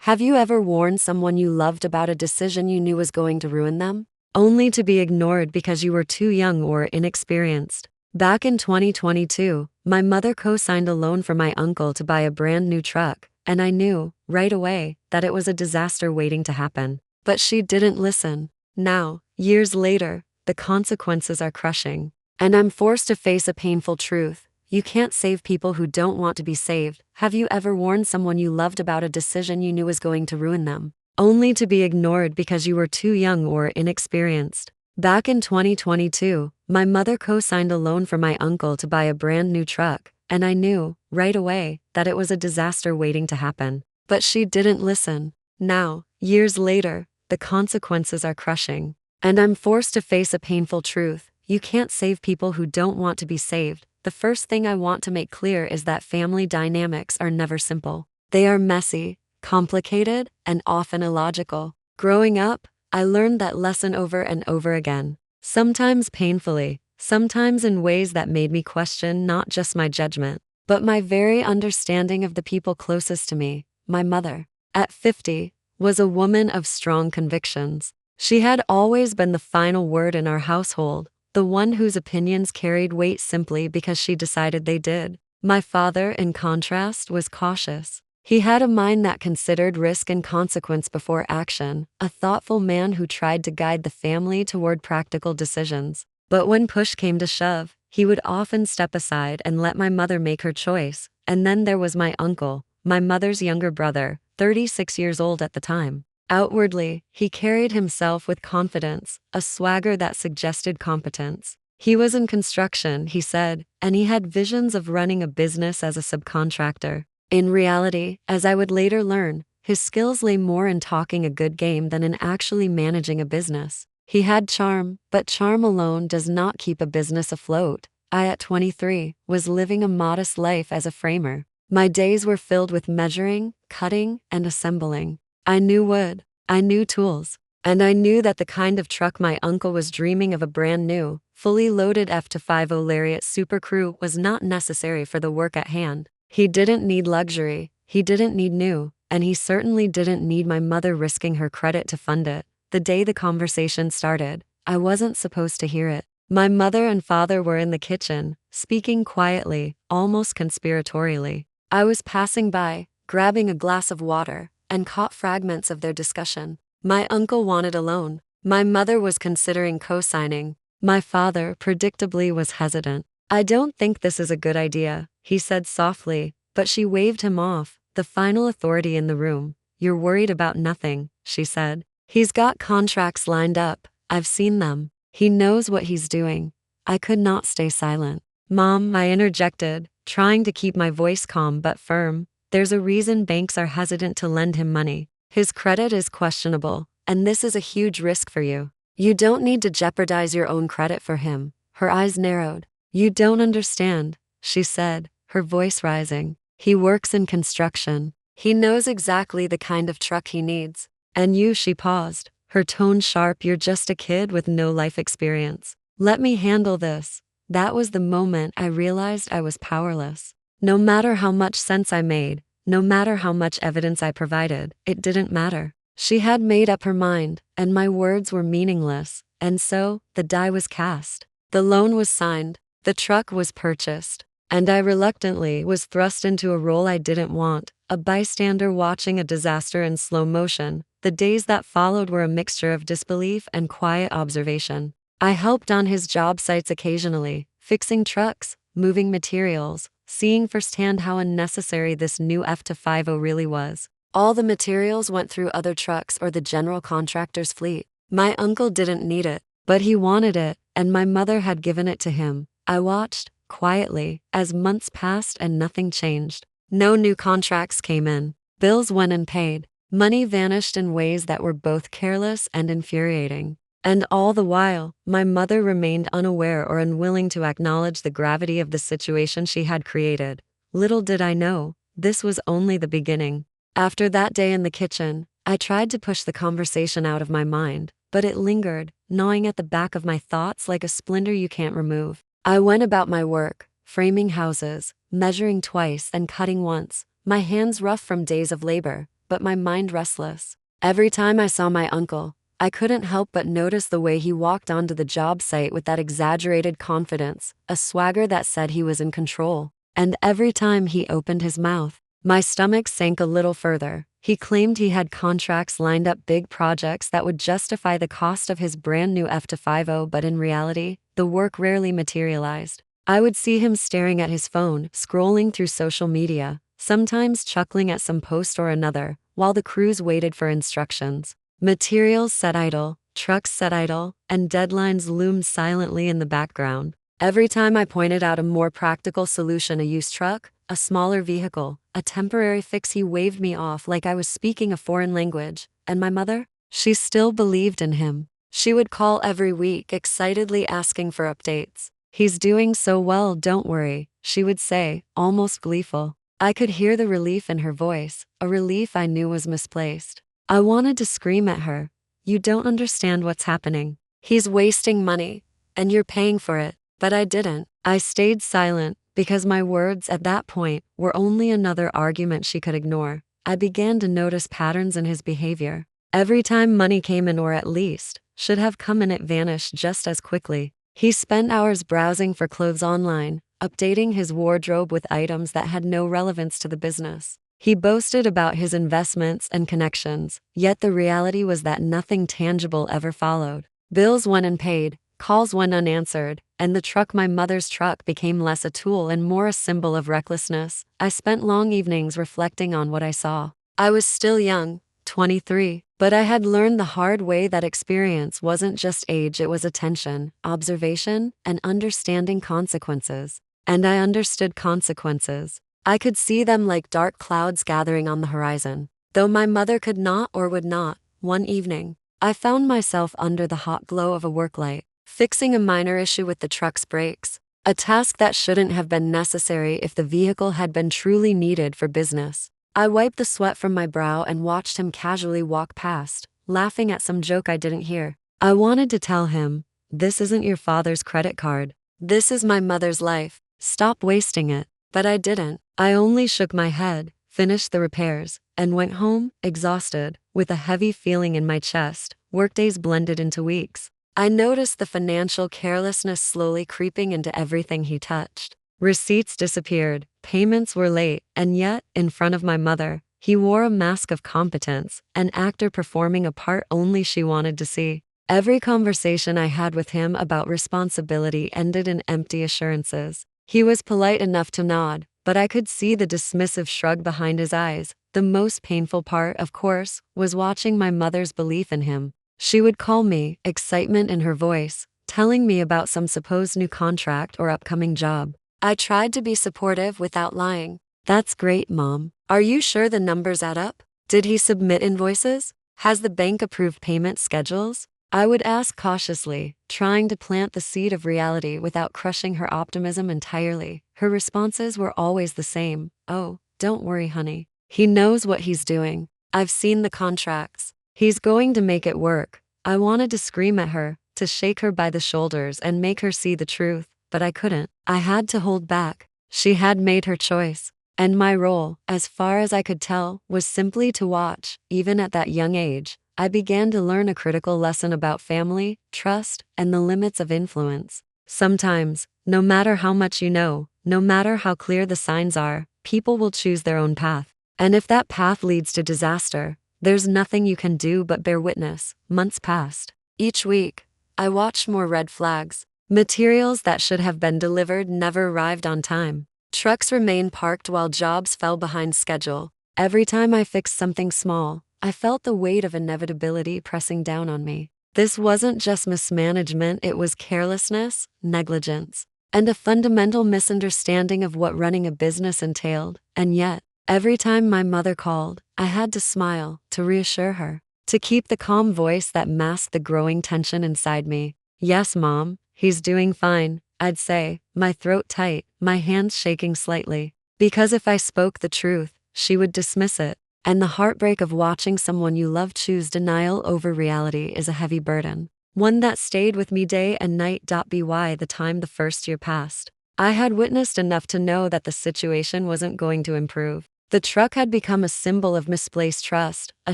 Have you ever warned someone you loved about a decision you knew was going to ruin them, only to be ignored because you were too young or inexperienced? Back in 2022, my mother co-signed a loan for my uncle to buy a brand new truck, and I knew, right away, that it was a disaster waiting to happen. But she didn't listen. Now, years later, the consequences are crushing. And I'm forced to face a painful truth. You can't save people who don't want to be saved. Have you ever warned someone you loved about a decision you knew was going to ruin them, only to be ignored because you were too young or inexperienced? Back in 2022, my mother co-signed a loan for my uncle to buy a brand new truck, and I knew, right away, that it was a disaster waiting to happen. But she didn't listen. Now, years later, the consequences are crushing. And I'm forced to face a painful truth. You can't save people who don't want to be saved. The first thing I want to make clear is that family dynamics are never simple. They are messy, complicated, and often illogical. Growing up, I learned that lesson over and over again, sometimes painfully, sometimes in ways that made me question not just my judgment, but my very understanding of the people closest to me. My mother, at 50, was a woman of strong convictions. She had always been the final word in our household, the one whose opinions carried weight simply because she decided they did. My father, in contrast, was cautious. He had a mind that considered risk and consequence before action, a thoughtful man who tried to guide the family toward practical decisions. But when push came to shove, he would often step aside and let my mother make her choice. And then there was my uncle, my mother's younger brother, 36 years old at the time. Outwardly, he carried himself with confidence, a swagger that suggested competence. He was in construction, he said, and he had visions of running a business as a subcontractor. In reality, as I would later learn, his skills lay more in talking a good game than in actually managing a business. He had charm, but charm alone does not keep a business afloat. I, at 23, was living a modest life as a framer. My days were filled with measuring, cutting, and assembling. I knew wood, I knew tools, and I knew that the kind of truck my uncle was dreaming of, a brand new, fully loaded F250 Lariat Super Crew, was not necessary for the work at hand. He didn't need luxury, he didn't need new, and he certainly didn't need my mother risking her credit to fund it. The day the conversation started, I wasn't supposed to hear it. My mother and father were in the kitchen, speaking quietly, almost conspiratorially. I was passing by, grabbing a glass of water, and caught fragments of their discussion. My uncle wanted a loan. My mother was considering co-signing. My father, predictably, was hesitant. "I don't think this is a good idea," he said softly, but she waved him off, the final authority in the room. "You're worried about nothing," she said. "He's got contracts lined up. I've seen them. He knows what he's doing." I could not stay silent. "Mom," I interjected, trying to keep my voice calm but firm, "there's a reason banks are hesitant to lend him money. His credit is questionable, and this is a huge risk for you. You don't need to jeopardize your own credit for him." Her eyes narrowed. "You don't understand," she said, her voice rising. "He works in construction. He knows exactly the kind of truck he needs. And you," she paused, her tone sharp, "you're just a kid with no life experience. Let me handle this." That was the moment I realized I was powerless. No matter how much sense I made, no matter how much evidence I provided, it didn't matter. She had made up her mind, and my words were meaningless, and so, the die was cast. The loan was signed, the truck was purchased, and I reluctantly was thrust into a role I didn't want, a bystander watching a disaster in slow motion. The days that followed were a mixture of disbelief and quiet observation. I helped on his job sites occasionally, fixing trucks, moving materials, seeing firsthand how unnecessary this new F250 really was. All the materials went through other trucks or the general contractor's fleet. My uncle didn't need it, but he wanted it, and my mother had given it to him. I watched, quietly, as months passed and nothing changed. No new contracts came in. Bills went unpaid. Money vanished in ways that were both careless and infuriating. And all the while, my mother remained unaware or unwilling to acknowledge the gravity of the situation she had created. Little did I know, this was only the beginning. After that day in the kitchen, I tried to push the conversation out of my mind, but it lingered, gnawing at the back of my thoughts like a splinter you can't remove. I went about my work, framing houses, measuring twice and cutting once, my hands rough from days of labor, but my mind restless. Every time I saw my uncle, I couldn't help but notice the way he walked onto the job site with that exaggerated confidence, a swagger that said he was in control. And every time he opened his mouth, my stomach sank a little further. He claimed he had contracts lined up, big projects that would justify the cost of his brand new F-50, but in reality, the work rarely materialized. I would see him staring at his phone, scrolling through social media, sometimes chuckling at some post or another, while the crews waited for instructions. Materials sat idle, trucks sat idle, and deadlines loomed silently in the background. Every time I pointed out a more practical solution, a used truck, a smaller vehicle, a temporary fix, he waved me off like I was speaking a foreign language. And my mother? She still believed in him. She would call every week, excitedly asking for updates. "He's doing so well, don't worry," she would say, almost gleeful. I could hear the relief in her voice, a relief I knew was misplaced. I wanted to scream at her, "You don't understand what's happening. He's wasting money, and you're paying for it." But I didn't. I stayed silent, because my words at that point were only another argument she could ignore. I began to notice patterns in his behavior. Every time money came in, or at least should have come in, it vanished just as quickly. He spent hours browsing for clothes online, updating his wardrobe with items that had no relevance to the business. He boasted about his investments and connections, yet the reality was that nothing tangible ever followed. Bills went unpaid, calls went unanswered, and the truck, my mother's truck, became less a tool and more a symbol of recklessness. I spent long evenings reflecting on what I saw. I was still young, 23, but I had learned the hard way that experience wasn't just age, it was attention, observation, and understanding consequences. And I understood consequences. I could see them like dark clouds gathering on the horizon. Though my mother could not or would not, one evening, I found myself under the hot glow of a work light, fixing a minor issue with the truck's brakes, a task that shouldn't have been necessary if the vehicle had been truly needed for business. I wiped the sweat from my brow and watched him casually walk past, laughing at some joke I didn't hear. I wanted to tell him, "This isn't your father's credit card. This is my mother's life. Stop wasting it." But I didn't. I only shook my head, finished the repairs, and went home, exhausted, with a heavy feeling in my chest. Workdays blended into weeks. I noticed the financial carelessness slowly creeping into everything he touched. Receipts disappeared, payments were late, and yet, in front of my mother, he wore a mask of competence, an actor performing a part only she wanted to see. Every conversation I had with him about responsibility ended in empty assurances. He was polite enough to nod, but I could see the dismissive shrug behind his eyes. The most painful part, of course, was watching my mother's belief in him. She would call me, excitement in her voice, telling me about some supposed new contract or upcoming job. I tried to be supportive without lying. "That's great, Mom. Are you sure the numbers add up? Did he submit invoices? Has the bank approved payment schedules?" I would ask cautiously, trying to plant the seed of reality without crushing her optimism entirely. Her responses were always the same. "Oh, don't worry, honey. He knows what he's doing. I've seen the contracts. He's going to make it work." I wanted to scream at her, to shake her by the shoulders and make her see the truth, but I couldn't. I had to hold back. She had made her choice, and my role, as far as I could tell, was simply to watch. Even at that young age, I began to learn a critical lesson about family, trust, and the limits of influence. Sometimes, no matter how much you know, no matter how clear the signs are, people will choose their own path. And if that path leads to disaster, there's nothing you can do but bear witness. Months passed. Each week, I watched more red flags. Materials that should have been delivered never arrived on time. Trucks remained parked while jobs fell behind schedule. Every time I fixed something small, I felt the weight of inevitability pressing down on me. This wasn't just mismanagement, it was carelessness, negligence, and a fundamental misunderstanding of what running a business entailed. And yet, every time my mother called, I had to smile, to reassure her, to keep the calm voice that masked the growing tension inside me. "Yes, Mom, he's doing fine," I'd say, my throat tight, my hands shaking slightly. Because if I spoke the truth, she would dismiss it. And the heartbreak of watching someone you love choose denial over reality is a heavy burden, one that stayed with me day and night. By the time the first year passed, I had witnessed enough to know that the situation wasn't going to improve. The truck had become a symbol of misplaced trust, a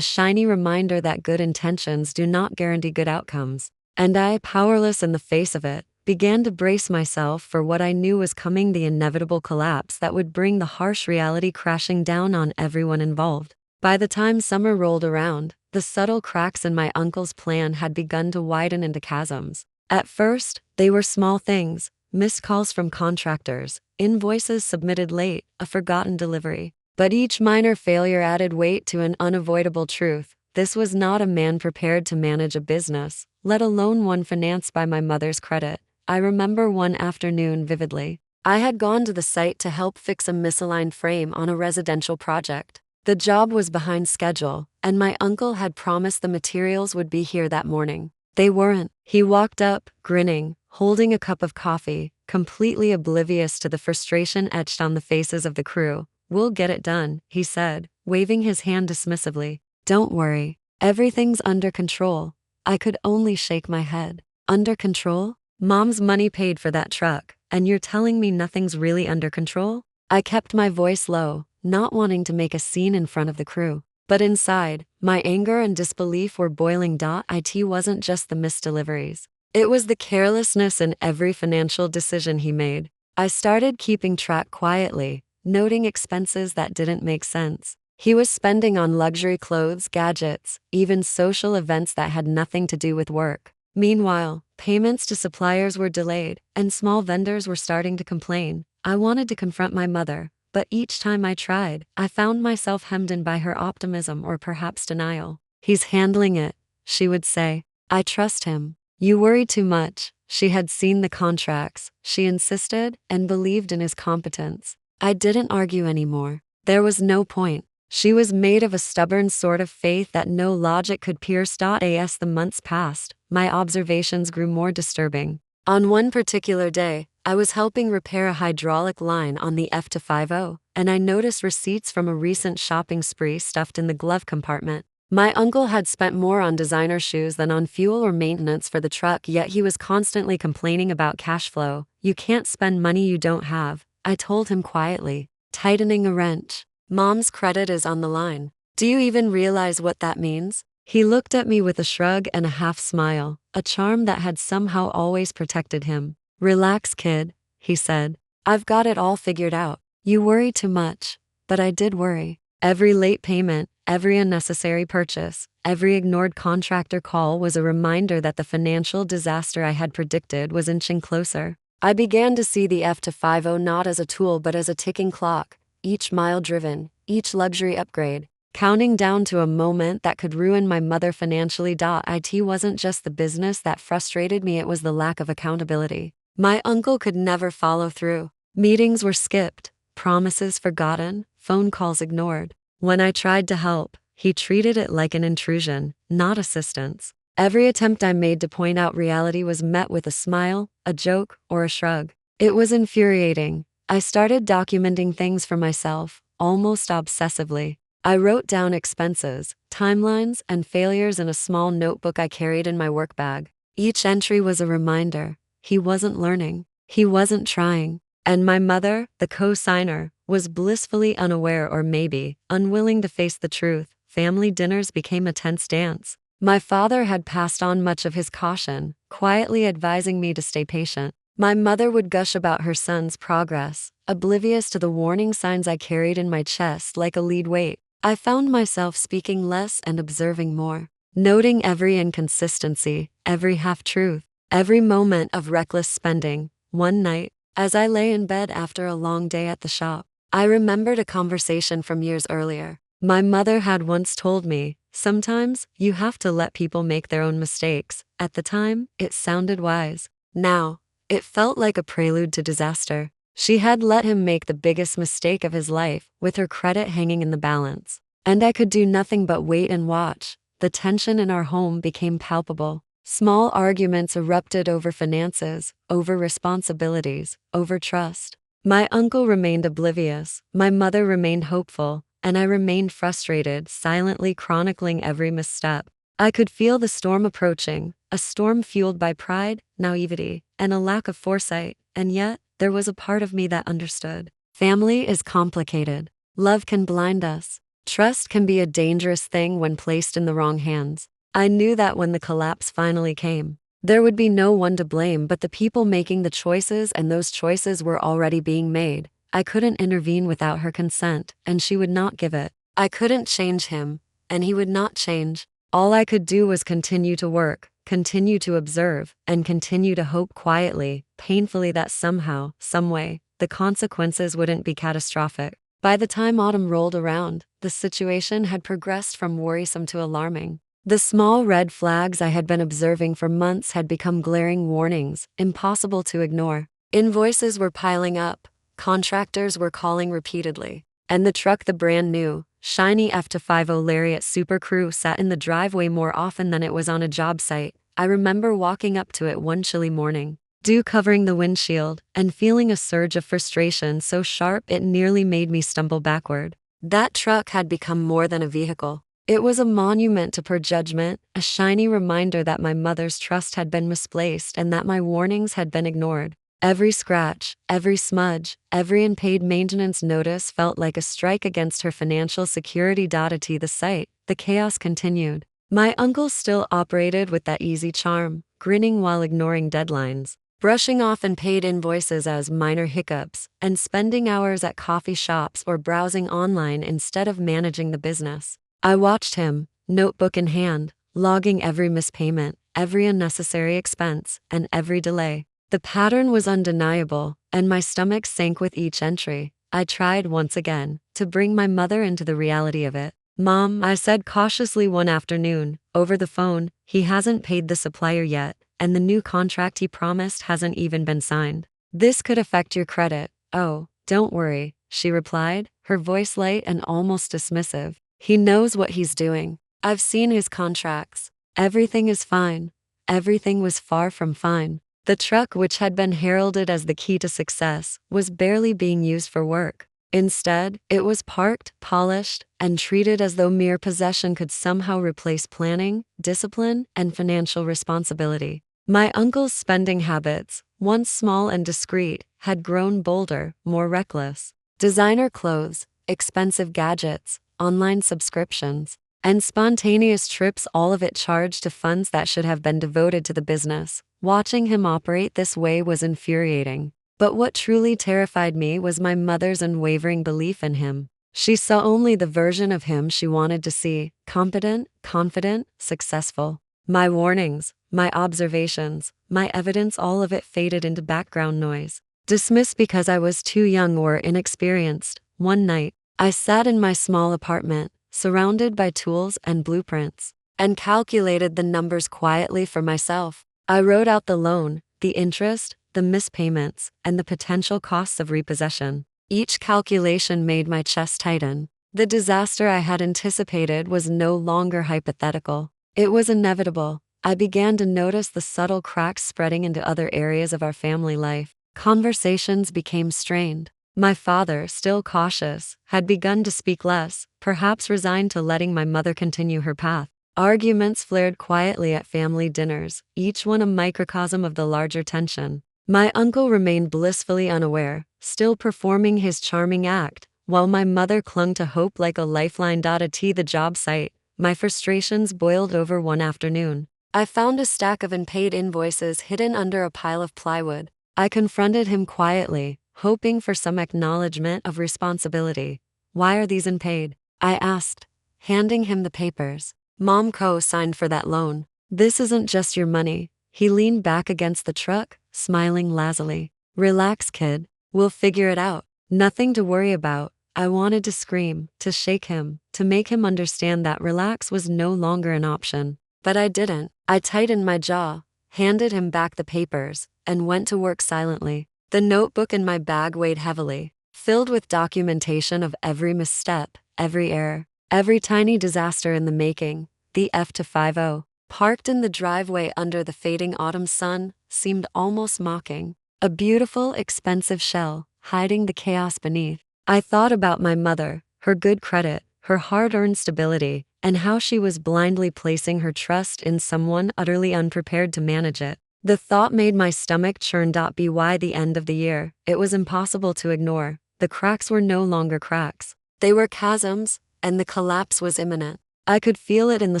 shiny reminder that good intentions do not guarantee good outcomes. And I, powerless in the face of it, began to brace myself for what I knew was coming, the inevitable collapse that would bring the harsh reality crashing down on everyone involved. By the time summer rolled around, the subtle cracks in my uncle's plan had begun to widen into chasms. At first, they were small things: missed calls from contractors, invoices submitted late, a forgotten delivery. But each minor failure added weight to an unavoidable truth. This was not a man prepared to manage a business, let alone one financed by my mother's credit. I remember one afternoon vividly. I had gone to the site to help fix a misaligned frame on a residential project. The job was behind schedule, and my uncle had promised the materials would be here that morning. They weren't. He walked up, grinning, holding a cup of coffee, completely oblivious to the frustration etched on the faces of the crew. "We'll get it done," he said, waving his hand dismissively. "Don't worry. Everything's under control." I could only shake my head. Under control? Mom's money paid for that truck, and you're telling me nothing's really under control? I kept my voice low, not wanting to make a scene in front of the crew. But inside, my anger and disbelief were boiling. It wasn't just the missed deliveries. It was the carelessness in every financial decision he made. I started keeping track quietly, noting expenses that didn't make sense. He was spending on luxury clothes, gadgets, even social events that had nothing to do with work. Meanwhile, payments to suppliers were delayed, and small vendors were starting to complain. I wanted to confront my mother, but each time I tried, I found myself hemmed in by her optimism or perhaps denial. "He's handling it," she would say. "I trust him." "You worry too much." She had seen the contracts, she insisted, and believed in his competence. I didn't argue anymore. There was no point. She was made of a stubborn sort of faith that no logic could pierce. As the months passed, my observations grew more disturbing. On one particular day, I was helping repair a hydraulic line on the F250, and I noticed receipts from a recent shopping spree stuffed in the glove compartment. My uncle had spent more on designer shoes than on fuel or maintenance for the truck, yet he was constantly complaining about cash flow. "You can't spend money you don't have," I told him quietly, tightening a wrench. "Mom's credit is on the line. Do you even realize what that means?" He looked at me with a shrug and a half smile, a charm that had somehow always protected him. "Relax, kid," he said. "I've got it all figured out. You worry too much." But I did worry. Every late payment, every unnecessary purchase, every ignored contractor call was a reminder that the financial disaster I had predicted was inching closer. I began to see the F250 not as a tool but as a ticking clock, each mile driven, each luxury upgrade, counting down to a moment that could ruin my mother financially. It wasn't just the business that frustrated me, it was the lack of accountability. My uncle could never follow through. Meetings were skipped, promises forgotten, phone calls ignored. When I tried to help, he treated it like an intrusion, not assistance. Every attempt I made to point out reality was met with a smile, a joke, or a shrug. It was infuriating. I started documenting things for myself, almost obsessively. I wrote down expenses, timelines, and failures in a small notebook I carried in my work bag. Each entry was a reminder. He wasn't learning. He wasn't trying. And my mother, the co-signer, was blissfully unaware, or maybe unwilling to face the truth. Family dinners became a tense dance. My father had passed on much of his caution, quietly advising me to stay patient. My mother would gush about her son's progress, oblivious to the warning signs I carried in my chest like a lead weight. I found myself speaking less and observing more, noting every inconsistency, every half-truth, every moment of reckless spending. One night, as I lay in bed after a long day at the shop, I remembered a conversation from years earlier. My mother had once told me, "Sometimes, you have to let people make their own mistakes." At the time, it sounded wise. Now, it felt like a prelude to disaster. She had let him make the biggest mistake of his life, with her credit hanging in the balance. And I could do nothing but wait and watch. The tension in our home became palpable. Small arguments erupted over finances, over responsibilities, over trust. My uncle remained oblivious, my mother remained hopeful, and I remained frustrated, silently chronicling every misstep. I could feel the storm approaching, a storm fueled by pride, naivety, and a lack of foresight, and yet, there was a part of me that understood. Family is complicated. Love can blind us. Trust can be a dangerous thing when placed in the wrong hands. I knew that when the collapse finally came, there would be no one to blame but the people making the choices, and those choices were already being made. I couldn't intervene without her consent, and she would not give it. I couldn't change him, and he would not change. All I could do was continue to work, continue to observe, and continue to hope quietly, painfully, that somehow, someway, the consequences wouldn't be catastrophic. By the time autumn rolled around, the situation had progressed from worrisome to alarming. The small red flags I had been observing for months had become glaring warnings, impossible to ignore. Invoices were piling up, contractors were calling repeatedly, and the truck, the brand new, shiny F-50 Lariat Super Crew, sat in the driveway more often than it was on a job site. I remember walking up to it one chilly morning, dew covering the windshield, and feeling a surge of frustration so sharp it nearly made me stumble backward. That truck had become more than a vehicle. It was a monument to poor judgment, a shiny reminder that my mother's trust had been misplaced and that my warnings had been ignored. Every scratch, every smudge, every unpaid maintenance notice felt like a strike against her financial security. At the site, the chaos continued. My uncle still operated with that easy charm, grinning while ignoring deadlines, brushing off unpaid invoices as minor hiccups, and spending hours at coffee shops or browsing online instead of managing the business. I watched him, notebook in hand, logging every mispayment, every unnecessary expense, and every delay. The pattern was undeniable, and my stomach sank with each entry. I tried once again to bring my mother into the reality of it. "Mom," I said cautiously one afternoon, over the phone, "he hasn't paid the supplier yet, and the new contract he promised hasn't even been signed. This could affect your credit." "Oh, don't worry," she replied, her voice light and almost dismissive. "He knows what he's doing. I've seen his contracts. Everything is fine." Everything was far from fine. The truck, which had been heralded as the key to success, was barely being used for work. Instead, it was parked, polished, and treated as though mere possession could somehow replace planning, discipline, and financial responsibility. My uncle's spending habits, once small and discreet, had grown bolder, more reckless. Designer clothes, expensive gadgets, online subscriptions, and spontaneous trips, all of it charged to funds that should have been devoted to the business. Watching him operate this way was infuriating. But what truly terrified me was my mother's unwavering belief in him. She saw only the version of him she wanted to see: competent, confident, successful. My warnings, my observations, my evidence, all of it faded into background noise, dismissed because I was too young or inexperienced. One night, I sat in my small apartment, surrounded by tools and blueprints, and calculated the numbers quietly for myself. I wrote out the loan, the interest, the mispayments, and the potential costs of repossession. Each calculation made my chest tighten. The disaster I had anticipated was no longer hypothetical. It was inevitable. I began to notice the subtle cracks spreading into other areas of our family life. Conversations became strained. My father, still cautious, had begun to speak less, perhaps resigned to letting my mother continue her path. Arguments flared quietly at family dinners, each one a microcosm of the larger tension. My uncle remained blissfully unaware, still performing his charming act, while my mother clung to hope like a lifeline. At the job site, my frustrations boiled over one afternoon. I found a stack of unpaid invoices hidden under a pile of plywood. I confronted him quietly, hoping for some acknowledgement of responsibility. "Why are these unpaid?" I asked, handing him the papers. "Mom co-signed for that loan. This isn't just your money." He leaned back against the truck, smiling lazily. "Relax, kid. We'll figure it out. Nothing to worry about." I wanted to scream, to shake him, to make him understand that relax was no longer an option. But I didn't. I tightened my jaw, handed him back the papers, and went to work silently. The notebook in my bag weighed heavily, filled with documentation of every misstep, every error, every tiny disaster in the making. The F-50, parked in the driveway under the fading autumn sun, seemed almost mocking. A beautiful, expensive shell, hiding the chaos beneath. I thought about my mother, her good credit, her hard-earned stability, and how she was blindly placing her trust in someone utterly unprepared to manage it. The thought made my stomach churn. By the end of the year, it was impossible to ignore. The cracks were no longer cracks. They were chasms, and the collapse was imminent. I could feel it in the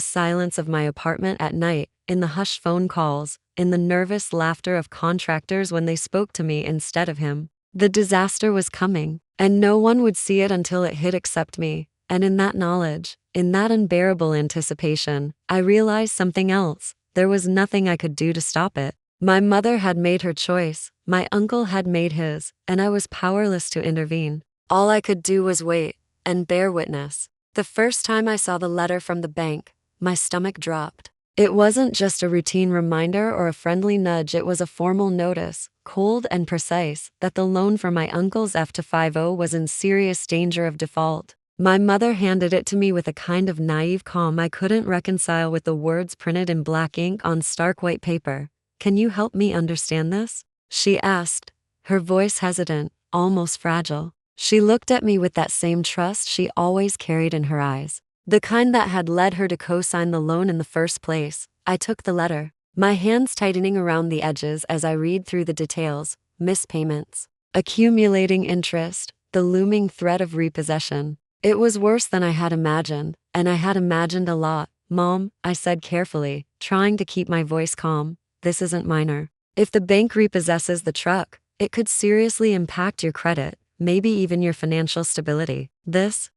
silence of my apartment at night, in the hushed phone calls, in the nervous laughter of contractors when they spoke to me instead of him. The disaster was coming, and no one would see it until it hit except me. And in that knowledge, in that unbearable anticipation, I realized something else. There was nothing I could do to stop it. My mother had made her choice, my uncle had made his, and I was powerless to intervene. All I could do was wait and bear witness. The first time I saw the letter from the bank, my stomach dropped. It wasn't just a routine reminder or a friendly nudge, it was a formal notice, cold and precise, that the loan for my uncle's F-50 was in serious danger of default. My mother handed it to me with a kind of naive calm I couldn't reconcile with the words printed in black ink on stark white paper. "Can you help me understand this?" she asked, her voice hesitant, almost fragile. She looked at me with that same trust she always carried in her eyes, the kind that had led her to co-sign the loan in the first place. I took the letter, my hands tightening around the edges as I read through the details: missed payments, accumulating interest, the looming threat of repossession. It was worse than I had imagined, and I had imagined a lot. "Mom," I said carefully, trying to keep my voice calm, "this isn't minor. If the bank repossesses the truck, it could seriously impact your credit, maybe even your financial stability. This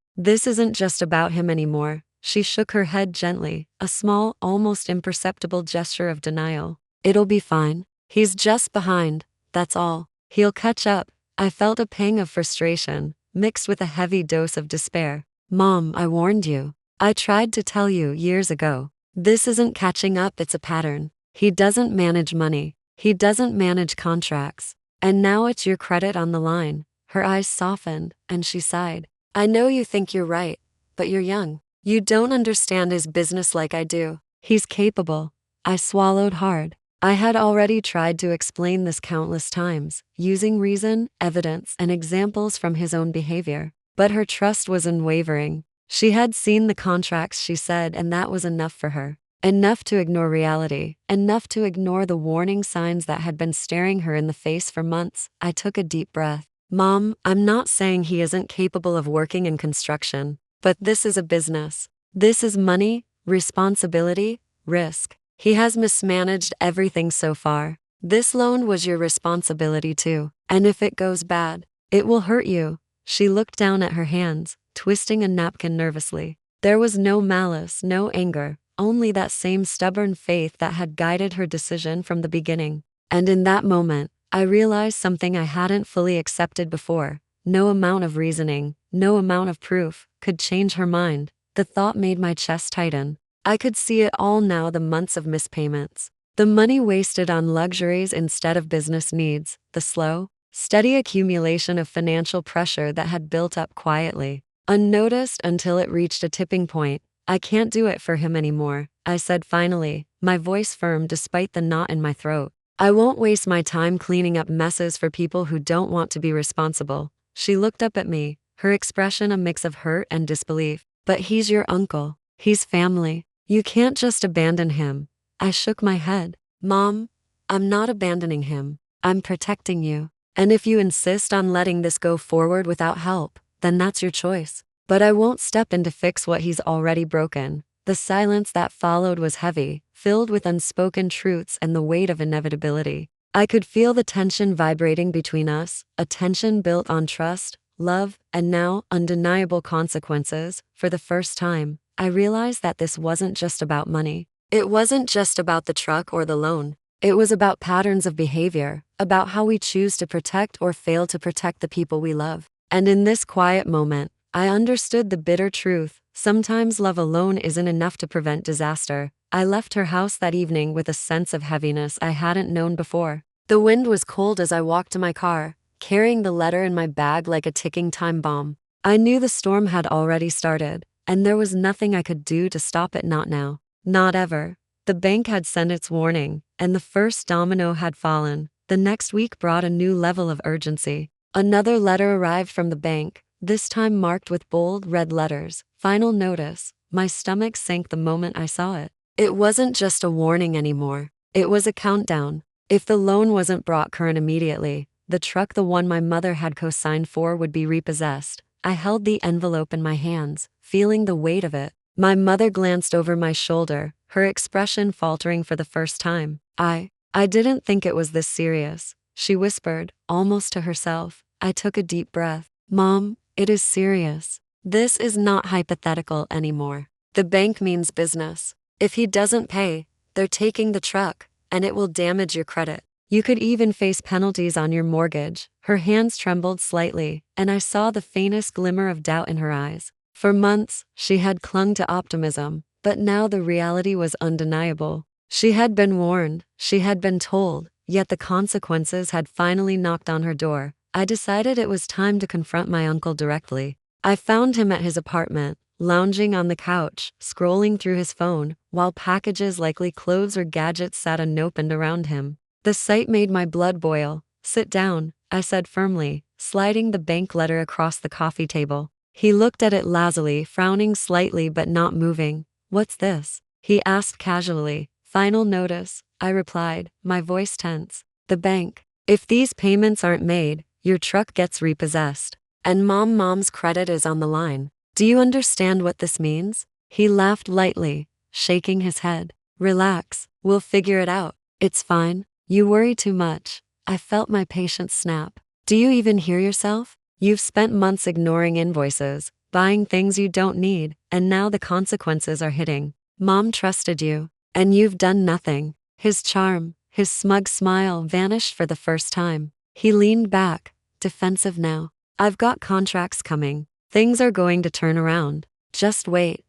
isn't just about him anymore." She shook her head gently, a small, almost imperceptible gesture of denial. "It'll be fine. He's just behind, that's all. He'll catch up." I felt a pang of frustration, mixed with a heavy dose of despair. "Mom, I warned you. I tried to tell you years ago. This isn't catching up, it's a pattern. He doesn't manage money. He doesn't manage contracts. And now it's your credit on the line." Her eyes softened, and she sighed. "I know you think you're right, but you're young. You don't understand his business like I do. He's capable." I swallowed hard. I had already tried to explain this countless times, using reason, evidence, and examples from his own behavior. But her trust was unwavering. She had seen the contracts, she said, and that was enough for her. Enough to ignore reality, enough to ignore the warning signs that had been staring her in the face for months. I took a deep breath. "Mom, I'm not saying he isn't capable of working in construction, but this is a business. This is money, responsibility, risk. He has mismanaged everything so far. This loan was your responsibility too, and if it goes bad, it will hurt you." She looked down at her hands, twisting a napkin nervously. There was no malice, no anger, only that same stubborn faith that had guided her decision from the beginning. And in that moment, I realized something I hadn't fully accepted before. No amount of reasoning, no amount of proof, could change her mind. The thought made my chest tighten. I could see it all now: the months of missed payments, the money wasted on luxuries instead of business needs, the slow, steady accumulation of financial pressure that had built up quietly, unnoticed until it reached a tipping point. "I can't do it for him anymore," I said finally, my voice firm despite the knot in my throat. "I won't waste my time cleaning up messes for people who don't want to be responsible." She looked up at me, her expression a mix of hurt and disbelief. "But he's your uncle. He's family. You can't just abandon him." I shook my head. "Mom, I'm not abandoning him. I'm protecting you. And if you insist on letting this go forward without help, then that's your choice. But I won't step in to fix what he's already broken." The silence that followed was heavy, filled with unspoken truths and the weight of inevitability. I could feel the tension vibrating between us, a tension built on trust, love, and now undeniable consequences. For the first time, I realized that this wasn't just about money. It wasn't just about the truck or the loan. It was about patterns of behavior, about how we choose to protect or fail to protect the people we love. And in this quiet moment, I understood the bitter truth. Sometimes love alone isn't enough to prevent disaster. I left her house that evening with a sense of heaviness I hadn't known before. The wind was cold as I walked to my car, carrying the letter in my bag like a ticking time bomb. I knew the storm had already started, and there was nothing I could do to stop it. Not now. Not ever. The bank had sent its warning, and the first domino had fallen. The next week brought a new level of urgency. Another letter arrived from the bank, this time marked with bold red letters, "Final notice." My stomach sank the moment I saw it. It wasn't just a warning anymore. It was a countdown. If the loan wasn't brought current immediately, the truck, the one my mother had co-signed for, would be repossessed. I held the envelope in my hands, feeling the weight of it. My mother glanced over my shoulder, her expression faltering for the first time. I didn't think it was this serious, she whispered, almost to herself. I took a deep breath. Mom, it is serious. This is not hypothetical anymore. The bank means business. If he doesn't pay, they're taking the truck, and it will damage your credit. You could even face penalties on your mortgage. Her hands trembled slightly, and I saw the faintest glimmer of doubt in her eyes. For months, she had clung to optimism, but now the reality was undeniable. She had been warned, she had been told, yet the consequences had finally knocked on her door. I decided it was time to confront my uncle directly. I found him at his apartment, lounging on the couch, scrolling through his phone, while packages likely clothes or gadgets sat unopened around him. The sight made my blood boil. Sit down, I said firmly, sliding the bank letter across the coffee table. He looked at it lazily, frowning slightly but not moving. What's this? He asked casually. Final notice, I replied, my voice tense. The bank. If these payments aren't made, your truck gets repossessed. And mom's credit is on the line. Do you understand what this means? He laughed lightly, shaking his head. Relax, we'll figure it out. It's fine. You worry too much. I felt my patience snap. Do you even hear yourself? You've spent months ignoring invoices, buying things you don't need, and now the consequences are hitting. Mom trusted you, and you've done nothing. His charm, his smug smile vanished for the first time. He leaned back, defensive now. I've got contracts coming. Things are going to turn around. Just wait.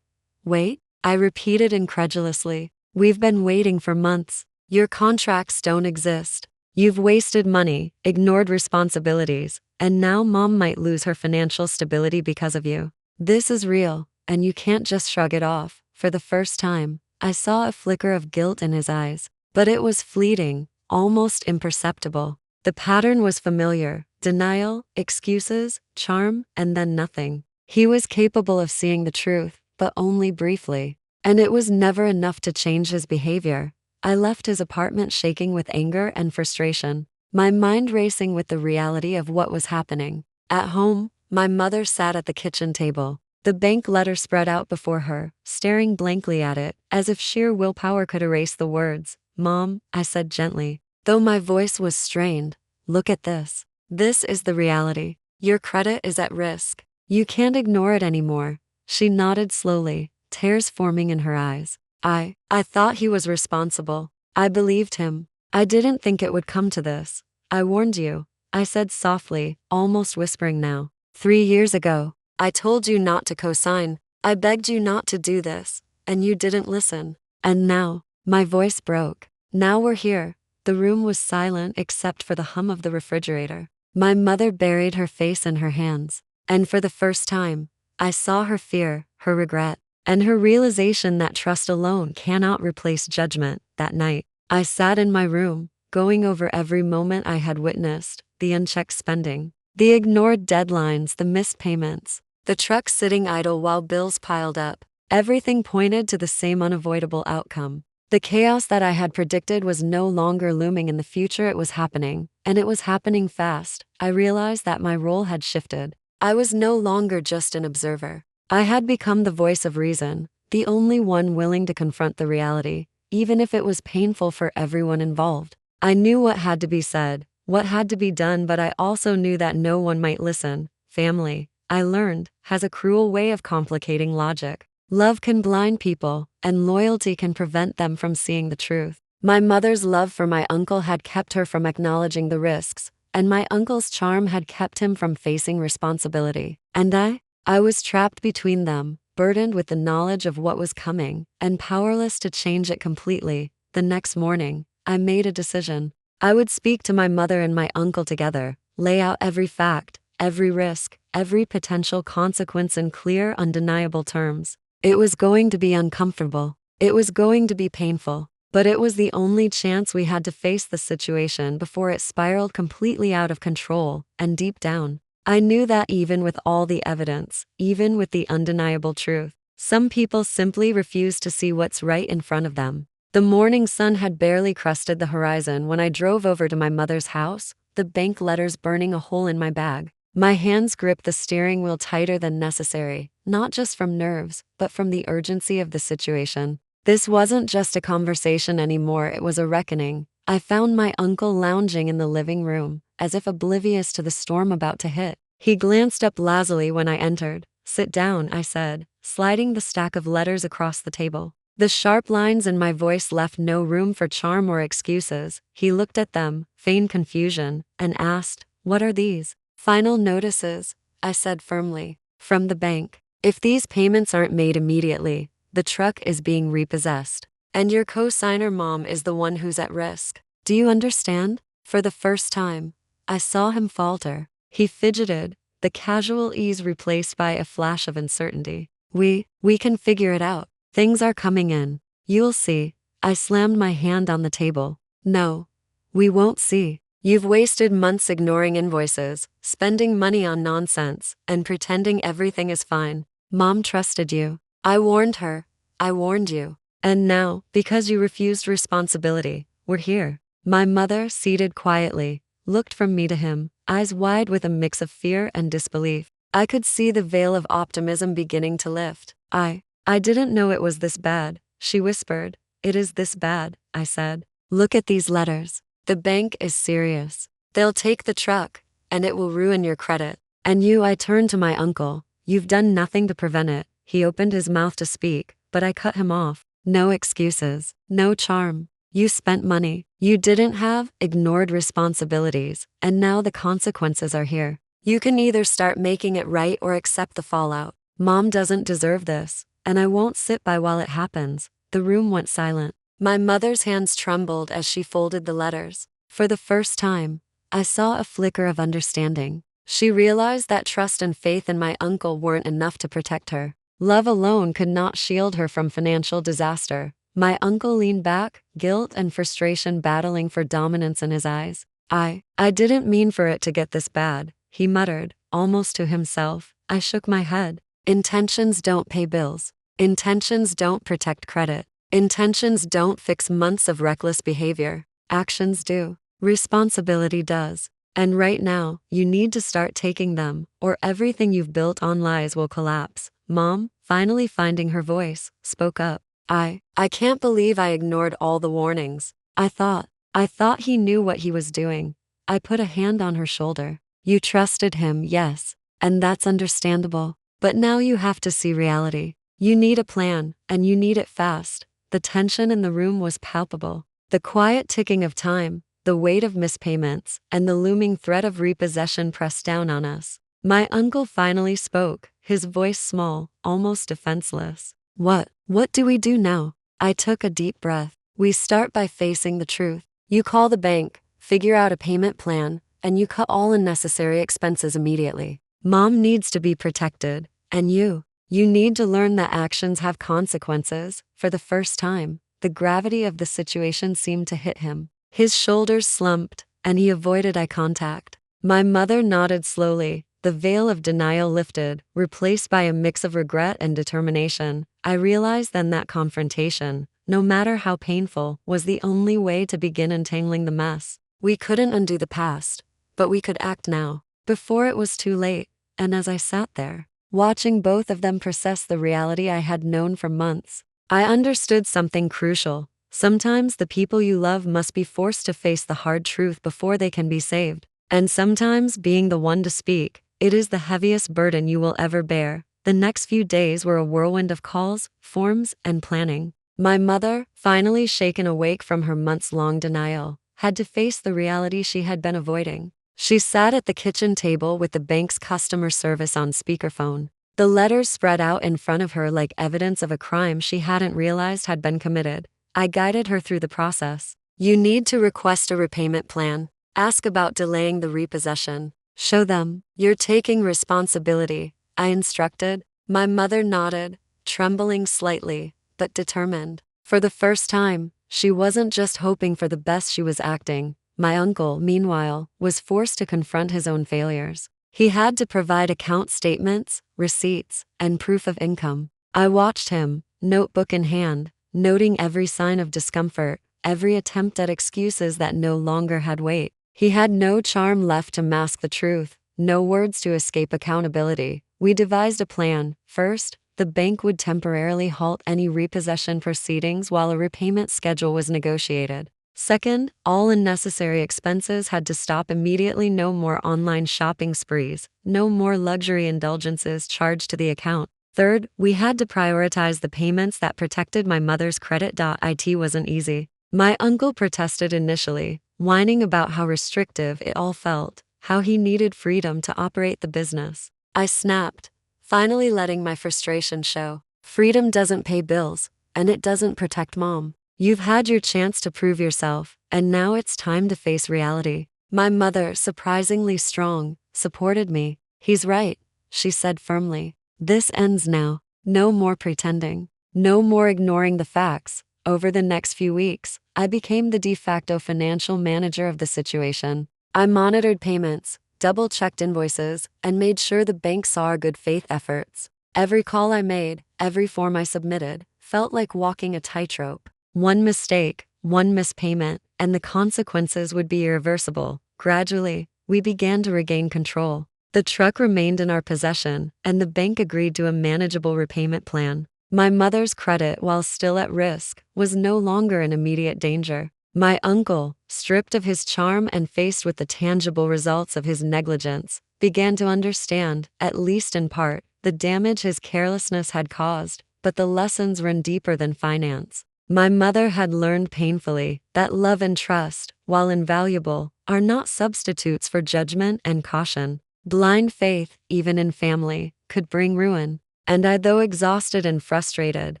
Wait? I repeated incredulously. We've been waiting for months. Your contracts don't exist. You've wasted money, ignored responsibilities, and now mom might lose her financial stability because of you. This is real, and you can't just shrug it off. For the first time, I saw a flicker of guilt in his eyes, but it was fleeting, almost imperceptible. The pattern was familiar: denial, excuses, charm, and then nothing. He was capable of seeing the truth, but only briefly. And it was never enough to change his behavior. I left his apartment shaking with anger and frustration, my mind racing with the reality of what was happening. At home, my mother sat at the kitchen table, the bank letter spread out before her, staring blankly at it, as if sheer willpower could erase the words. Mom, I said gently, though my voice was strained, look at this. This is the reality. Your credit is at risk. You can't ignore it anymore. She nodded slowly, tears forming in her eyes. I thought he was responsible. I believed him. I didn't think it would come to this. I warned you, I said softly, almost whispering now. 3 years ago, I told you not to co-sign. I begged you not to do this, and you didn't listen. And now, my voice broke. Now we're here. The room was silent except for the hum of the refrigerator. My mother buried her face in her hands, and for the first time, I saw her fear, her regret, and her realization that trust alone cannot replace judgment. That night, I sat in my room, going over every moment I had witnessed: the unchecked spending, the ignored deadlines, the missed payments, the truck sitting idle while bills piled up. Everything pointed to the same unavoidable outcome. The chaos that I had predicted was no longer looming in the future. It was happening, and it was happening fast. I realized that my role had shifted. I was no longer just an observer. I had become the voice of reason, the only one willing to confront the reality, even if it was painful for everyone involved. I knew what had to be said, what had to be done, but I also knew that no one might listen. Family, I learned, has a cruel way of complicating logic. Love can blind people, and loyalty can prevent them from seeing the truth. My mother's love for my uncle had kept her from acknowledging the risks, and my uncle's charm had kept him from facing responsibility. And I was trapped between them, burdened with the knowledge of what was coming, and powerless to change it completely. The next morning, I made a decision. I would speak to my mother and my uncle together, lay out every fact, every risk, every potential consequence in clear, undeniable terms. It was going to be uncomfortable. It was going to be painful, but it was the only chance we had to face the situation before it spiraled completely out of control. And deep down, I knew that even with all the evidence, even with the undeniable truth, some people simply refused to see what's right in front of them. The morning sun had barely crested the horizon when I drove over to my mother's house, the bank letters burning a hole in my bag. My hands gripped the steering wheel tighter than necessary, not just from nerves, but from the urgency of the situation. This wasn't just a conversation anymore, it was a reckoning. I found my uncle lounging in the living room, as if oblivious to the storm about to hit. He glanced up lazily when I entered. "Sit down," I said, sliding the stack of letters across the table. The sharp lines in my voice left no room for charm or excuses. He looked at them, feigned confusion, and asked, "What are these?" "Final notices," I said firmly, "from the bank. If these payments aren't made immediately, the truck is being repossessed. And your co-signer mom is the one who's at risk. Do you understand?" For the first time, I saw him falter. He fidgeted, the casual ease replaced by a flash of uncertainty. We can figure it out. Things are coming in. You'll see." I slammed my hand on the table. "No, we won't see. You've wasted months ignoring invoices, spending money on nonsense, and pretending everything is fine. Mom trusted you. I warned her. I warned you. And now, because you refused responsibility, we're here." My mother, seated quietly, looked from me to him, eyes wide with a mix of fear and disbelief. I could see the veil of optimism beginning to lift. I didn't know it was this bad," she whispered. "It is this bad," I said. "Look at these letters. The bank is serious. They'll take the truck, and it will ruin your credit. And you," I turned to my uncle, "you've done nothing to prevent it." He opened his mouth to speak, but I cut him off. "No excuses, no charm. You spent money you didn't have, ignored responsibilities, and now the consequences are here. You can either start making it right or accept the fallout. Mom doesn't deserve this, and I won't sit by while it happens." The room went silent. My mother's hands trembled as she folded the letters. For the first time, I saw a flicker of understanding. She realized that trust and faith in my uncle weren't enough to protect her. Love alone could not shield her from financial disaster. My uncle leaned back, guilt and frustration battling for dominance in his eyes. I didn't mean for it to get this bad," he muttered, almost to himself. I shook my head. "Intentions don't pay bills. Intentions don't protect credit. Intentions don't fix months of reckless behavior. Actions do. Responsibility does. And right now, you need to start taking them, or everything you've built on lies will collapse." Mom, finally finding her voice, spoke up. I can't believe I ignored all the warnings. I thought he knew what he was doing." I put a hand on her shoulder. "You trusted him, yes, and that's understandable. But now you have to see reality. You need a plan, and you need it fast." The tension in the room was palpable. The quiet ticking of time, the weight of mispayments, and the looming threat of repossession pressed down on us. My uncle finally spoke, his voice small, almost defenseless. What do we do now?" I took a deep breath. "We start by facing the truth. You call the bank, figure out a payment plan, and you cut all unnecessary expenses immediately. Mom needs to be protected, and you need to learn that actions have consequences." For the first time, the gravity of the situation seemed to hit him. His shoulders slumped, and he avoided eye contact. My mother nodded slowly. The veil of denial lifted, replaced by a mix of regret and determination. I realized then that confrontation, no matter how painful, was the only way to begin untangling the mess. We couldn't undo the past, but we could act now, before it was too late. And as I sat there, watching both of them process the reality I had known for months, I understood something crucial. Sometimes the people you love must be forced to face the hard truth before they can be saved. And sometimes being the one to speak, it is the heaviest burden you will ever bear. The next few days were a whirlwind of calls, forms, and planning. My mother, finally shaken awake from her months-long denial, had to face the reality she had been avoiding. She sat at the kitchen table with the bank's customer service on speakerphone. The letters spread out in front of her like evidence of a crime she hadn't realized had been committed. I guided her through the process. "You need to request a repayment plan. Ask about delaying the repossession. Show them you're taking responsibility," I instructed. My mother nodded, trembling slightly, but determined. For the first time, she wasn't just hoping for the best, she was acting. My uncle, meanwhile, was forced to confront his own failures. He had to provide account statements, receipts, and proof of income. I watched him, notebook in hand, noting every sign of discomfort, every attempt at excuses that no longer had weight. He had no charm left to mask the truth. no words to escape accountability. We devised a plan. First, the bank would temporarily halt any repossession proceedings while a repayment schedule was negotiated. Second, all unnecessary expenses had to stop immediately. No more online shopping sprees, no more luxury indulgences charged to the account. Third, we had to prioritize the payments that protected my mother's credit. It wasn't easy. My uncle protested initially, whining about how restrictive it all felt, how he needed freedom to operate the business. I snapped, finally letting my frustration show. Freedom doesn't pay bills, and it doesn't protect Mom. You've had your chance to prove yourself, and now it's time to face reality. My mother, surprisingly strong, supported me. He's right, she said firmly. This ends now. No more pretending. No more ignoring the facts. Over the next few weeks, I became the de facto financial manager of the situation. I monitored payments, double-checked invoices, and made sure the bank saw our good faith efforts. Every call I made, every form I submitted, felt like walking a tightrope. One mistake, one mispayment, and the consequences would be irreversible. Gradually, we began to regain control. The truck remained in our possession, and the bank agreed to a manageable repayment plan. My mother's credit, while still at risk, was no longer in immediate danger. My uncle, stripped of his charm and faced with the tangible results of his negligence, began to understand, at least in part, the damage his carelessness had caused, but the lessons run deeper than finance. My mother had learned painfully that love and trust, while invaluable, are not substitutes for judgment and caution. Blind faith, even in family, could bring ruin. And I, though exhausted and frustrated,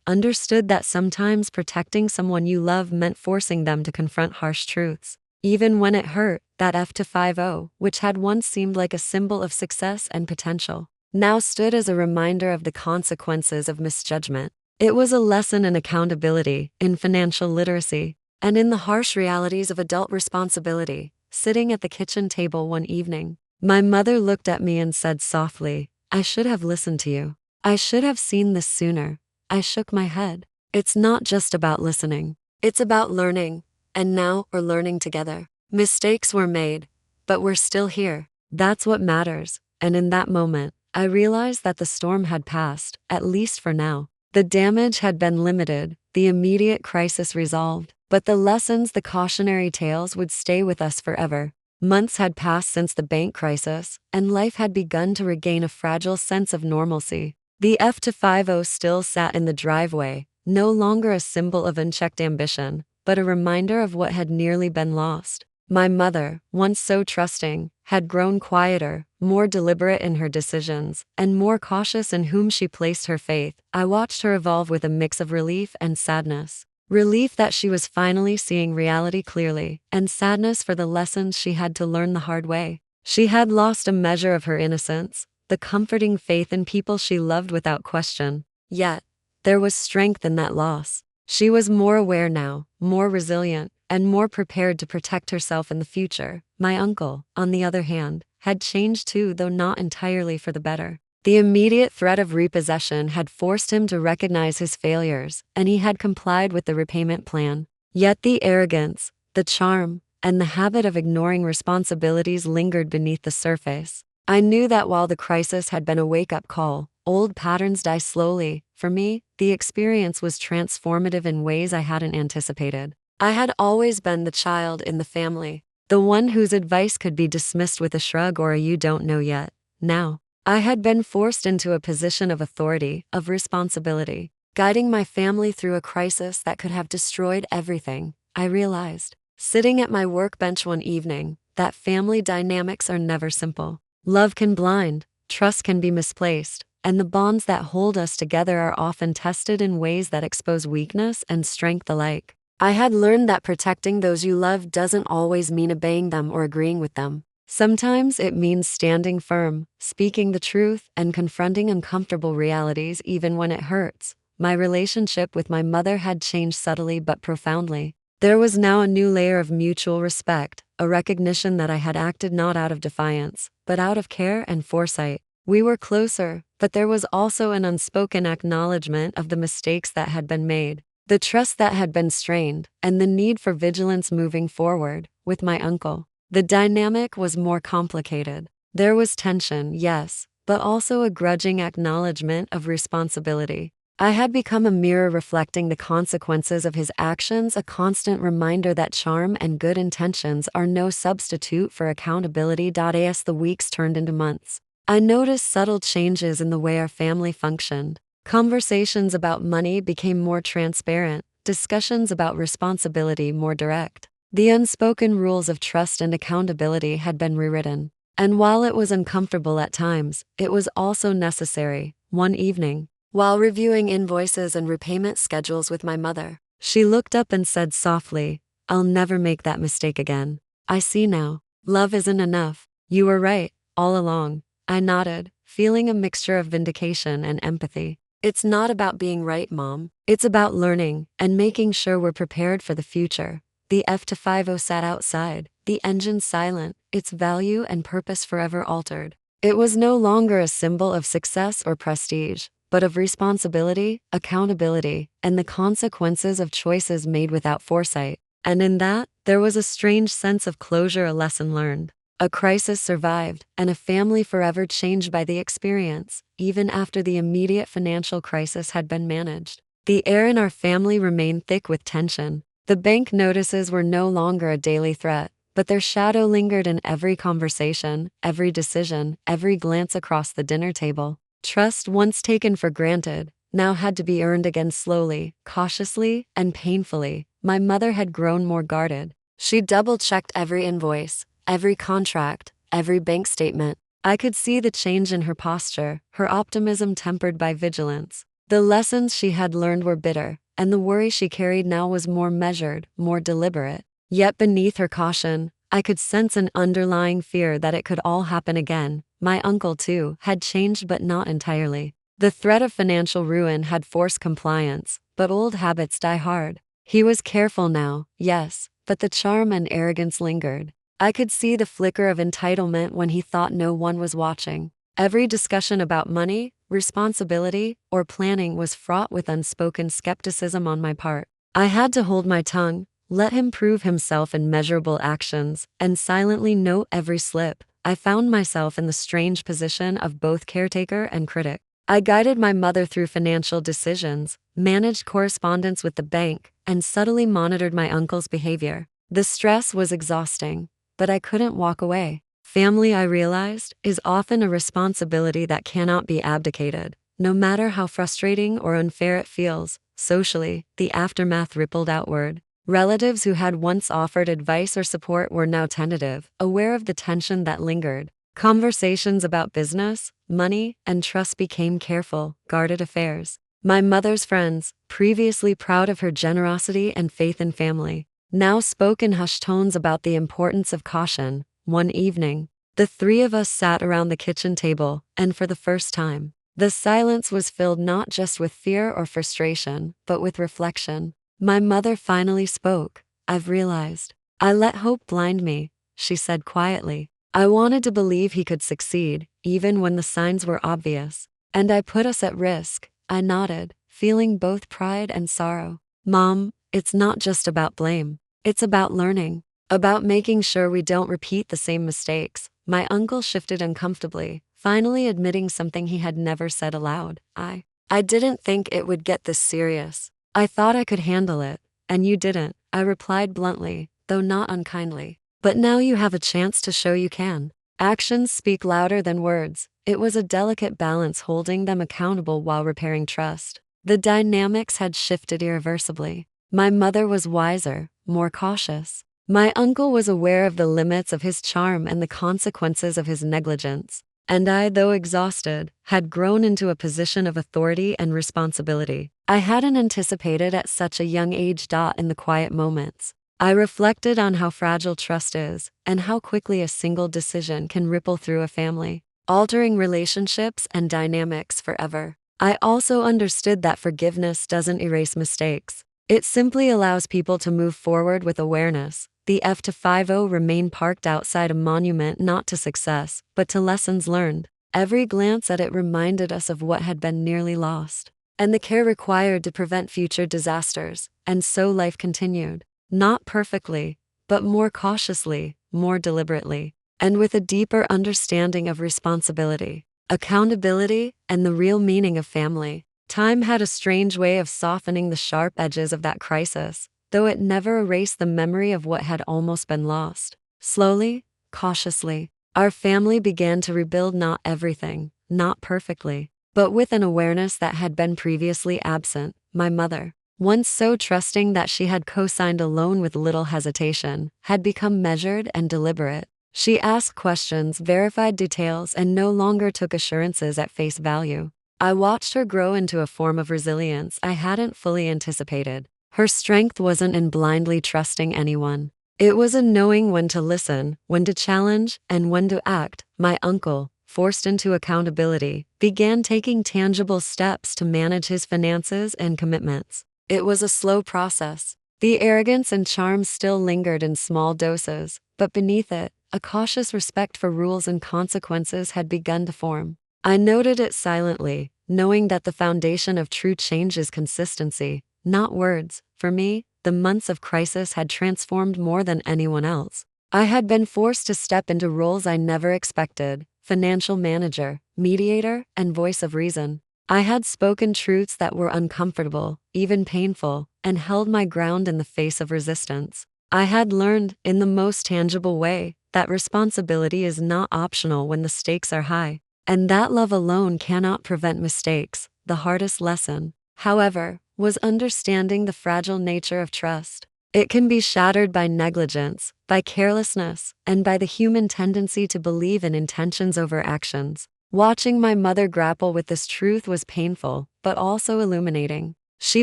understood that sometimes protecting someone you love meant forcing them to confront harsh truths. Even when it hurt, that F-50, which had once seemed like a symbol of success and potential, now stood as a reminder of the consequences of misjudgment. It was a lesson in accountability, in financial literacy, and in the harsh realities of adult responsibility. Sitting at the kitchen table one evening, my mother looked at me and said softly, "I should have listened to you. I should have seen this sooner." I shook my head. It's not just about listening. It's about learning. And now we're learning together. Mistakes were made, but we're still here. That's what matters. And in that moment, I realized that the storm had passed, at least for now. The damage had been limited, the immediate crisis resolved, but the lessons, the cautionary tales would stay with us forever. Months had passed since the bank crisis, and life had begun to regain a fragile sense of normalcy. The F-50 still sat in the driveway, no longer a symbol of unchecked ambition, but a reminder of what had nearly been lost. My mother, once so trusting, had grown quieter, more deliberate in her decisions, and more cautious in whom she placed her faith. I watched her evolve with a mix of relief and sadness. Relief that she was finally seeing reality clearly, and sadness for the lessons she had to learn the hard way. She had lost a measure of her innocence, the comforting faith in people she loved without question. Yet, there was strength in that loss. She was more aware now, more resilient, and more prepared to protect herself in the future. My uncle, on the other hand, had changed too, though not entirely for the better. The immediate threat of repossession had forced him to recognize his failures, and he had complied with the repayment plan. Yet the arrogance, the charm, and the habit of ignoring responsibilities lingered beneath the surface. I knew that while the crisis had been a wake-up call, old patterns die slowly. For me, the experience was transformative in ways I hadn't anticipated. I had always been the child in the family, the one whose advice could be dismissed with a shrug or a "you don't know yet." Now, I had been forced into a position of authority, of responsibility, guiding my family through a crisis that could have destroyed everything. I realized, sitting at my workbench one evening, that family dynamics are never simple. Love can blind, trust can be misplaced, and the bonds that hold us together are often tested in ways that expose weakness and strength alike. I had learned that protecting those you love doesn't always mean obeying them or agreeing with them. Sometimes it means standing firm, speaking the truth, and confronting uncomfortable realities even when it hurts. My relationship with my mother had changed subtly but profoundly. There was now a new layer of mutual respect, a recognition that I had acted not out of defiance, but out of care and foresight. We were closer, but there was also an unspoken acknowledgement of the mistakes that had been made, the trust that had been strained, and the need for vigilance moving forward. With my uncle, the dynamic was more complicated. There was tension, yes, but also a grudging acknowledgement of responsibility. I had become a mirror reflecting the consequences of his actions, a constant reminder that charm and good intentions are no substitute for accountability. As the weeks turned into months, I noticed subtle changes in the way our family functioned. Conversations about money became more transparent, discussions about responsibility more direct. The unspoken rules of trust and accountability had been rewritten. And while it was uncomfortable at times, it was also necessary. One evening, while reviewing invoices and repayment schedules with my mother, she looked up and said softly, "I'll never make that mistake again. I see now. Love isn't enough. You were right, all along." I nodded, feeling a mixture of vindication and empathy. "It's not about being right, Mom. It's about learning and making sure we're prepared for the future." The F-50 sat outside, the engine silent, its value and purpose forever altered. It was no longer a symbol of success or prestige, but of responsibility, accountability, and the consequences of choices made without foresight. And in that, there was a strange sense of closure, a lesson learned. A crisis survived, and a family forever changed by the experience, even after the immediate financial crisis had been managed. The air in our family remained thick with tension. The bank notices were no longer a daily threat, but their shadow lingered in every conversation, every decision, every glance across the dinner table. Trust, once taken for granted, now had to be earned again slowly, cautiously, and painfully. My mother had grown more guarded. She double-checked every invoice, every contract, every bank statement. I could see the change in her posture, her optimism tempered by vigilance. The lessons she had learned were bitter, and the worry she carried now was more measured, more deliberate. Yet beneath her caution, I could sense an underlying fear that it could all happen again. My uncle, too, had changed, but not entirely. The threat of financial ruin had forced compliance, but old habits die hard. He was careful now, yes, but the charm and arrogance lingered. I could see the flicker of entitlement when he thought no one was watching. Every discussion about money, responsibility, or planning was fraught with unspoken skepticism on my part. I had to hold my tongue, let him prove himself in measurable actions, and silently note every slip. I found myself in the strange position of both caretaker and critic. I guided my mother through financial decisions, managed correspondence with the bank, and subtly monitored my uncle's behavior. The stress was exhausting, but I couldn't walk away. Family, I realized, is often a responsibility that cannot be abdicated. No matter how frustrating or unfair it feels, socially, the aftermath rippled outward. Relatives who had once offered advice or support were now tentative, aware of the tension that lingered. Conversations about business, money, and trust became careful, guarded affairs. My mother's friends, previously proud of her generosity and faith in family, now spoke in hushed tones about the importance of caution. One evening, the three of us sat around the kitchen table, and for the first time, the silence was filled not just with fear or frustration, but with reflection. My mother finally spoke. "I've realized. I let hope blind me," she said quietly. "I wanted to believe he could succeed, even when the signs were obvious. And I put us at risk." I nodded, feeling both pride and sorrow. "Mom, it's not just about blame. It's about learning. About making sure we don't repeat the same mistakes." My uncle shifted uncomfortably, finally admitting something he had never said aloud. I didn't think it would get this serious. I thought I could handle it, and you didn't," I replied bluntly, though not unkindly. "But now you have a chance to show you can." Actions speak louder than words. It was a delicate balance, holding them accountable while repairing trust. The dynamics had shifted irreversibly. My mother was wiser, more cautious. My uncle was aware of the limits of his charm and the consequences of his negligence. And I, though exhausted, had grown into a position of authority and responsibility I hadn't anticipated at such a young age. In the quiet moments, I reflected on how fragile trust is, and how quickly a single decision can ripple through a family, altering relationships and dynamics forever. I also understood that forgiveness doesn't erase mistakes. It simply allows people to move forward with awareness. The F-50 remained parked outside, a monument not to success, but to lessons learned. Every glance at it reminded us of what had been nearly lost, and the care required to prevent future disasters. And so life continued. Not perfectly, but more cautiously, more deliberately. and with a deeper understanding of responsibility, accountability, and the real meaning of family. Time had a strange way of softening the sharp edges of that crisis, though it never erased the memory of what had almost been lost. Slowly, cautiously, our family began to rebuild, not everything, not perfectly, but with an awareness that had been previously absent. My mother, once so trusting that she had co-signed a loan with little hesitation, had become measured and deliberate. She asked questions, verified details, and no longer took assurances at face value. I watched her grow into a form of resilience I hadn't fully anticipated. Her strength wasn't in blindly trusting anyone. It was in knowing when to listen, when to challenge, and when to act. My uncle, forced into accountability, began taking tangible steps to manage his finances and commitments. It was a slow process. The arrogance and charm still lingered in small doses, but beneath it, a cautious respect for rules and consequences had begun to form. I noted it silently, knowing that the foundation of true change is consistency, not words. For me, the months of crisis had transformed more than anyone else. I had been forced to step into roles I never expected: financial manager, mediator, and voice of reason. I had spoken truths that were uncomfortable, even painful, and held my ground in the face of resistance. I had learned, in the most tangible way, that responsibility is not optional when the stakes are high, and that love alone cannot prevent mistakes. The hardest lesson, however, was understanding the fragile nature of trust. It can be shattered by negligence, by carelessness, and by the human tendency to believe in intentions over actions. Watching my mother grapple with this truth was painful, but also illuminating. She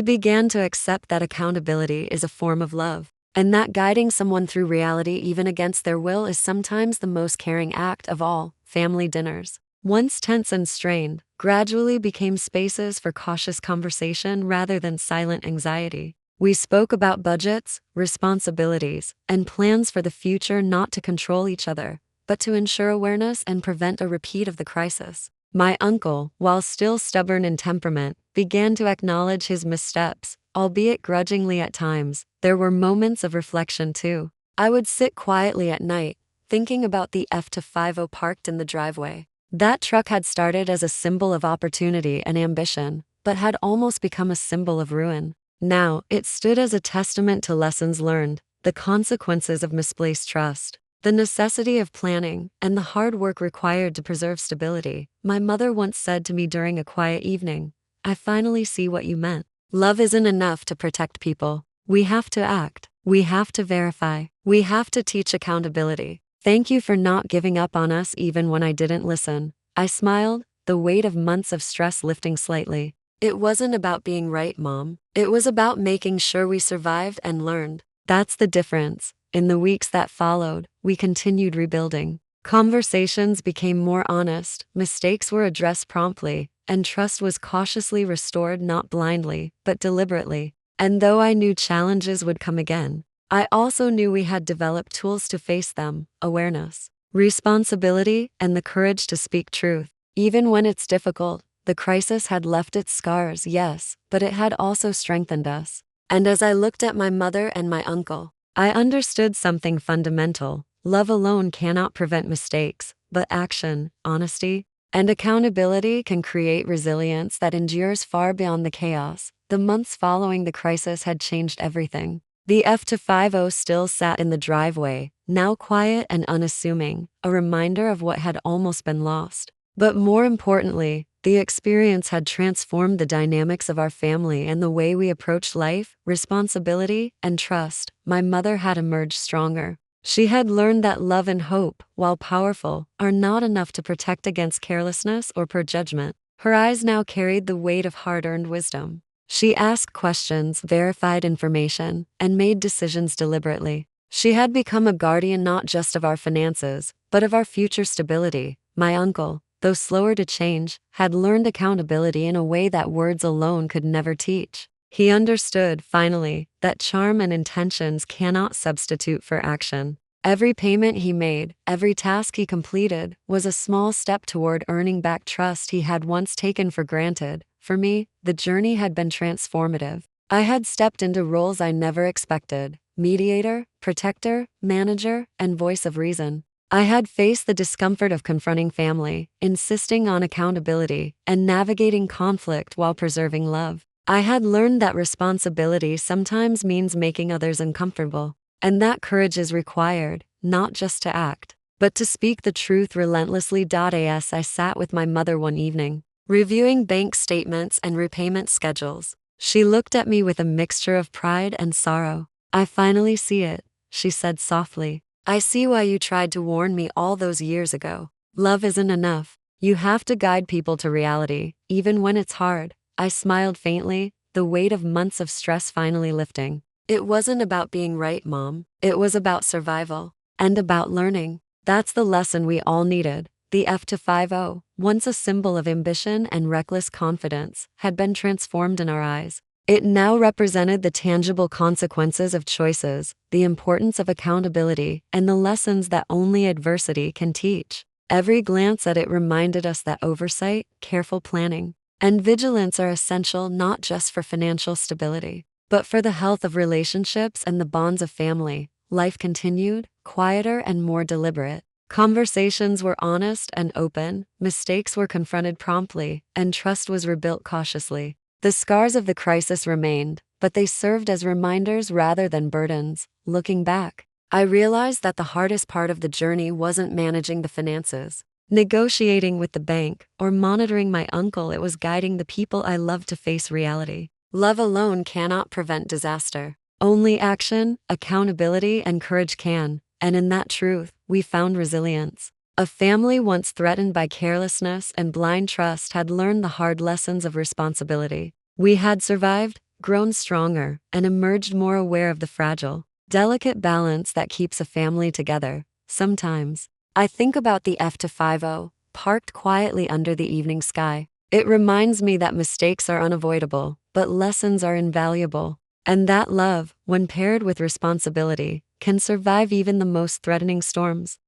began to accept that accountability is a form of love, and that guiding someone through reality even against their will is sometimes the most caring act of all. Family dinners, once tense and strained, gradually became spaces for cautious conversation rather than silent anxiety. We spoke about budgets, responsibilities, and plans for the future, not to control each other, but to ensure awareness and prevent a repeat of the crisis. My uncle, while still stubborn in temperament, began to acknowledge his missteps, albeit grudgingly at times. There were moments of reflection too. I would sit quietly at night, thinking about the F-50 parked in the driveway. That truck had started as a symbol of opportunity and ambition, but had almost become a symbol of ruin. Now, it stood as a testament to lessons learned, the consequences of misplaced trust, the necessity of planning, and the hard work required to preserve stability. My mother once said to me during a quiet evening, "I finally see what you meant. Love isn't enough to protect people. We have to act. We have to verify. We have to teach accountability. Thank you for not giving up on us even when I didn't listen." I smiled, the weight of months of stress lifting slightly. It wasn't about being right, Mom. It was about making sure we survived and learned. That's the difference. In the weeks that followed, we continued rebuilding. Conversations became more honest, mistakes were addressed promptly, and trust was cautiously restored, not blindly, but deliberately. And though I knew challenges would come again, I also knew we had developed tools to face them: awareness, responsibility, and the courage to speak truth. Even when it's difficult, the crisis had left its scars, yes, but it had also strengthened us. And as I looked at my mother and my uncle, I understood something fundamental. Love alone cannot prevent mistakes, but action, honesty, and accountability can create resilience that endures far beyond the chaos. The months following the crisis had changed everything. The F-50 still sat in the driveway, now quiet and unassuming, a reminder of what had almost been lost. But more importantly, the experience had transformed the dynamics of our family and the way we approached life, responsibility, and trust. My mother had emerged stronger. She had learned that love and hope, while powerful, are not enough to protect against carelessness or poor judgment. Her eyes now carried the weight of hard-earned wisdom. She asked questions, verified information, and made decisions deliberately. She had become a guardian not just of our finances, but of our future stability. My uncle, though slower to change, had learned accountability in a way that words alone could never teach. He understood, finally, that charm and intentions cannot substitute for action. Every payment he made, every task he completed, was a small step toward earning back trust he had once taken for granted. For me, the journey had been transformative. I had stepped into roles I never expected: mediator, protector, manager, and voice of reason. I had faced the discomfort of confronting family, insisting on accountability, and navigating conflict while preserving love. I had learned that responsibility sometimes means making others uncomfortable, and that courage is required, not just to act, but to speak the truth relentlessly. As I sat with my mother one evening, reviewing bank statements and repayment schedules, she looked at me with a mixture of pride and sorrow. "I finally see it," she said softly. "I see why you tried to warn me all those years ago. Love isn't enough. You have to guide people to reality, even when it's hard." I smiled faintly, the weight of months of stress finally lifting. "It wasn't about being right, Mom. It was about survival. And about learning." That's the lesson we all needed. The F-50, once a symbol of ambition and reckless confidence, had been transformed in our eyes. It now represented the tangible consequences of choices, the importance of accountability, and the lessons that only adversity can teach. Every glance at it reminded us that oversight, careful planning, and vigilance are essential not just for financial stability, but for the health of relationships and the bonds of family. Life continued, quieter and more deliberate. Conversations were honest and open, mistakes were confronted promptly, and trust was rebuilt cautiously. The scars of the crisis remained, but they served as reminders rather than burdens. Looking back, I realized that the hardest part of the journey wasn't managing the finances, negotiating with the bank, or monitoring my uncle. It was guiding the people I loved to face reality. Love alone cannot prevent disaster. Only action, accountability, and courage can, and in that truth, we found resilience. A family once threatened by carelessness and blind trust had learned the hard lessons of responsibility. We had survived, grown stronger, and emerged more aware of the fragile, delicate balance that keeps a family together. Sometimes, I think about the F-50, parked quietly under the evening sky. It reminds me that mistakes are unavoidable, but lessons are invaluable. And that love, when paired with responsibility, can survive even the most threatening storms.